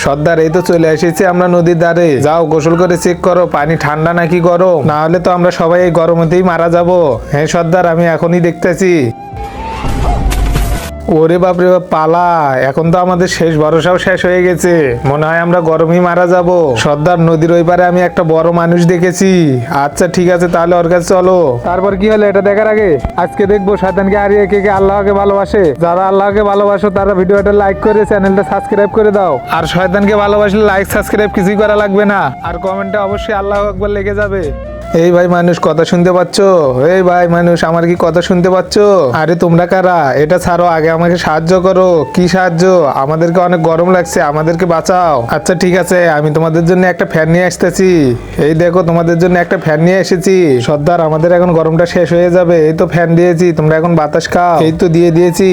সর্দার এই তো চলে এসেছি আমরা নদীর ধারে। যাও গোসল করে চেক করো পানি ঠান্ডা নাকি গরম, না হলে তো আমরা সবাই এই গরমেতেই মারা যাব। হ্যাঁ সর্দার, আমি এখনই দেখতেছি। ওরে বাপরে বাপ, পালা! এখন তো আমাদের শেষ ভরসাও শেষ হয়ে গেছে, মনে হয় আমরা গরমই মারা যাব। সর্দার, নদীর ওই পারে আমি একটা বড় মানুষ দেখেছি। আচ্ছা ঠিক আছে, তাহলে ওর কাছে চলো। তারপর কি হলো এটা দেখার আগে আজকে দেখবো শয়তানকে হারিয়ে কে কে আল্লাহকে ভালোবাসে। যারা আল্লাহকে ভালোবাসো তারা ভিডিওটা লাইক করে চ্যানেলটা সাবস্ক্রাইব করে দাও। আর শয়তানকে ভালোবাসলে লাইক সাবস্ক্রাইব কিছুই করা লাগবে না, আর কমেন্টে অবশ্যই আল্লাহু আকবার লেগে যাবে। এই ভাই মানুষ, কথা শুনতে পাচ্ছ? এই ভাই মানুষ, আমার কি কথা শুনতে পাচ্ছ? আরে তোমরা কারা? এটা ছাড়ো, আগে আমাকে সাহায্য করো। কি সাহায্য? আমাদেরকে অনেক গরম লাগছে, আমাদেরকে বাঁচাও। আচ্ছা ঠিক আছে, আমি তোমাদের জন্য একটা ফ্যান নিয়ে আসতেছি। এই দেখো, তোমাদের জন্য একটা ফ্যান নিয়ে এসেছি। সর্দার, আমাদের এখন গরমটা শেষ হয়ে যাবে। এই তো ফ্যান দিয়েছি, তোমরা এখন বাতাস খাও। এই তো দিয়ে দিয়েছি।